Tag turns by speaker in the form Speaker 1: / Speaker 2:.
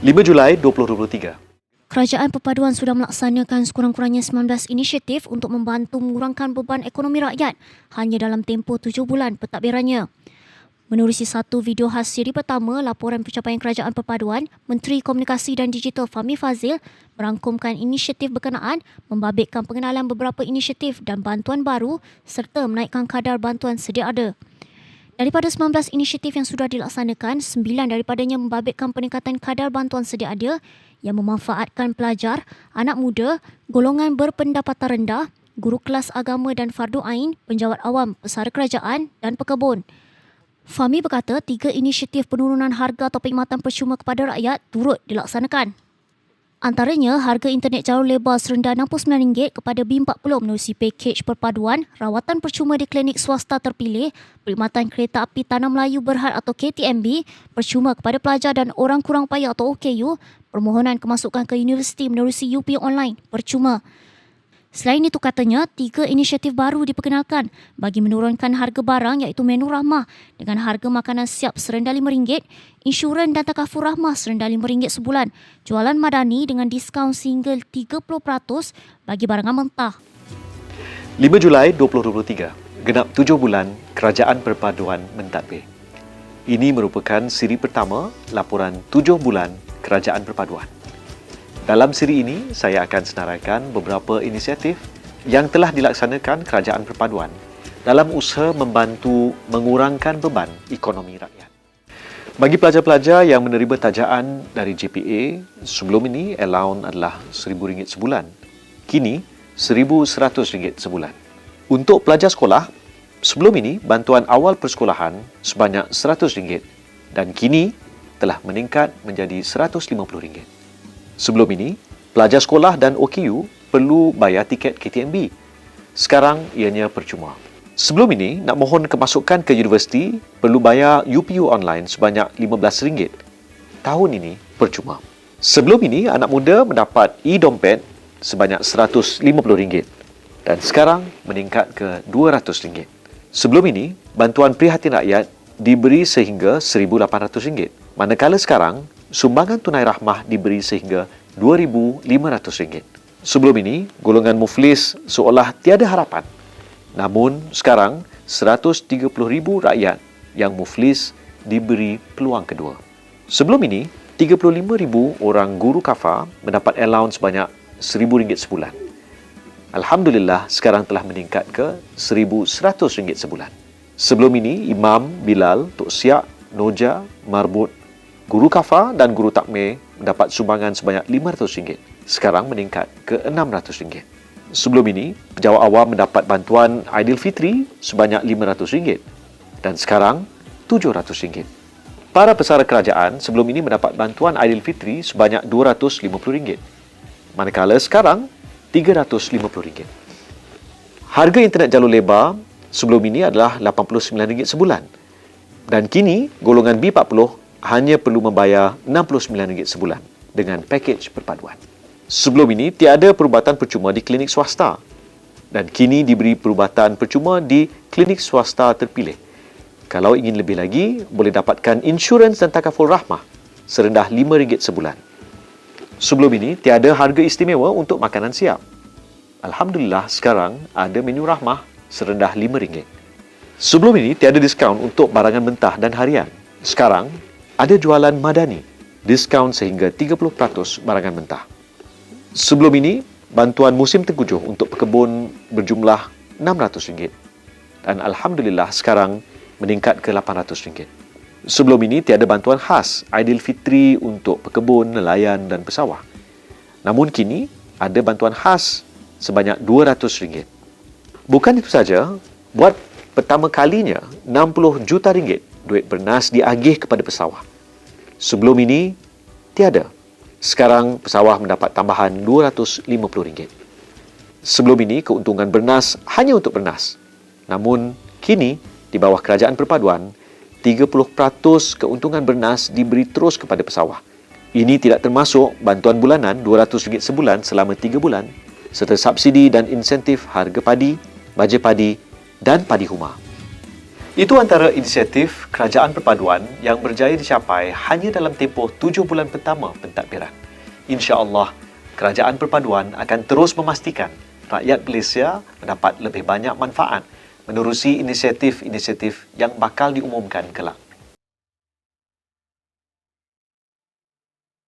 Speaker 1: 5 Julai 2023.
Speaker 2: Kerajaan Perpaduan sudah melaksanakan sekurang-kurangnya 19 inisiatif untuk membantu mengurangkan beban ekonomi rakyat hanya dalam tempoh 7 bulan pentadbirannya. Menerusi satu video khas siri pertama laporan pencapaian Kerajaan Perpaduan, Menteri Komunikasi dan Digital Fahmi Fadzil merangkumkan inisiatif berkenaan, membabitkan pengenalan beberapa inisiatif dan bantuan baru serta menaikkan kadar bantuan sedia ada. Daripada 19 inisiatif yang sudah dilaksanakan, 9 daripadanya membabitkan peningkatan kadar bantuan sedia ada yang memanfaatkan pelajar, anak muda, golongan berpendapatan rendah, guru kelas agama dan fardu ain, penjawat awam, pesara kerajaan dan pekebun. Fahmi berkata 3 inisiatif penurunan harga atau perkhidmatan percuma kepada rakyat turut dilaksanakan. Antaranya, harga internet jalur lebar serendah RM69 kepada B40 menerusi pakej perpaduan, rawatan percuma di klinik swasta terpilih, perkhidmatan kereta api Tanah Melayu Berhad atau KTMB, percuma kepada pelajar dan orang kurang payah atau OKU, permohonan kemasukan ke universiti menerusi UP online, percuma. Selain itu katanya, 3 inisiatif baru diperkenalkan bagi menurunkan harga barang iaitu menu rahmah dengan harga makanan siap serendah RM5, insurans dan takaful rahmah serendah RM5 sebulan, jualan madani dengan diskaun sehingga 30% bagi barangan mentah.
Speaker 1: 5 Julai 2023. Genap 7 bulan Kerajaan Perpaduan mentadbir. Ini merupakan siri pertama laporan 7 bulan Kerajaan Perpaduan. Dalam siri ini, saya akan senaraikan beberapa inisiatif yang telah dilaksanakan Kerajaan Perpaduan dalam usaha membantu mengurangkan beban ekonomi rakyat. Bagi pelajar-pelajar yang menerima tajaan dari JPA, sebelum ini allowance adalah RM1,000 sebulan. Kini, RM1,100 sebulan. Untuk pelajar sekolah, sebelum ini bantuan awal persekolahan sebanyak RM100 dan kini telah meningkat menjadi RM150. Sebelum ini, pelajar sekolah dan OKU perlu bayar tiket KTMB. Sekarang ianya percuma. Sebelum ini, nak mohon kemasukan ke universiti perlu bayar UPU online sebanyak RM15. Tahun ini percuma. Sebelum ini, anak muda mendapat e-dompet sebanyak RM150 dan sekarang meningkat ke RM200. Sebelum ini, bantuan prihatin rakyat diberi sehingga RM1,800. Manakala sekarang, sumbangan tunai rahmah diberi sehingga RM2,500. Sebelum ini, golongan muflis seolah tiada harapan. Namun, sekarang 130,000 rakyat yang muflis diberi peluang kedua. Sebelum ini, 35,000 orang guru kafar mendapat allowance sebanyak RM1,000 sebulan. Alhamdulillah, sekarang telah meningkat ke RM1,100 sebulan. Sebelum ini, Imam, Bilal, Tok Siak, Noja, Marbut, guru kafar dan guru takmir mendapat sumbangan sebanyak RM500. Sekarang meningkat ke RM600. Sebelum ini, pejabat awam mendapat bantuan Aidilfitri sebanyak RM500 dan sekarang RM700. Para pesara kerajaan sebelum ini mendapat bantuan Aidilfitri sebanyak RM250. Manakala sekarang RM350. Harga internet jalur lebar sebelum ini adalah RM89 sebulan dan kini golongan B40 hanya perlu membayar RM69 sebulan dengan pakej perpaduan. Sebelum ini, tiada perubatan percuma di klinik swasta dan kini diberi perubatan percuma di klinik swasta terpilih. Kalau ingin lebih lagi, boleh dapatkan insurans dan takaful rahmah serendah RM5 sebulan. Sebelum ini, tiada harga istimewa untuk makanan siap. Alhamdulillah, sekarang ada menu rahmah serendah RM5. Sebelum ini, tiada diskaun untuk barangan mentah dan harian. Sekarang, ada jualan madani, diskaun sehingga 30% barangan mentah. Sebelum ini, bantuan musim tengkujuh untuk pekebun berjumlah RM600 dan Alhamdulillah sekarang meningkat ke RM800. Sebelum ini, tiada bantuan khas Aidilfitri untuk pekebun, nelayan dan pesawah. Namun kini, ada bantuan khas sebanyak RM200. Bukan itu saja, buat pertama kalinya RM60 juta duit bernas diagih kepada pesawah. Sebelum ini, tiada. Sekarang, pesawah mendapat tambahan RM250. Sebelum ini, keuntungan bernas hanya untuk bernas. Namun, kini, di bawah Kerajaan Perpaduan, 30% keuntungan bernas diberi terus kepada pesawah. Ini tidak termasuk bantuan bulanan RM200 sebulan selama 3 bulan, serta subsidi dan insentif harga padi, baja padi dan padi huma. Itu antara inisiatif kerajaan perpaduan yang berjaya dicapai hanya dalam tempoh 7 bulan pertama pentadbiran. InsyaAllah, kerajaan perpaduan akan terus memastikan rakyat Malaysia mendapat lebih banyak manfaat menerusi inisiatif-inisiatif yang bakal diumumkan kelak.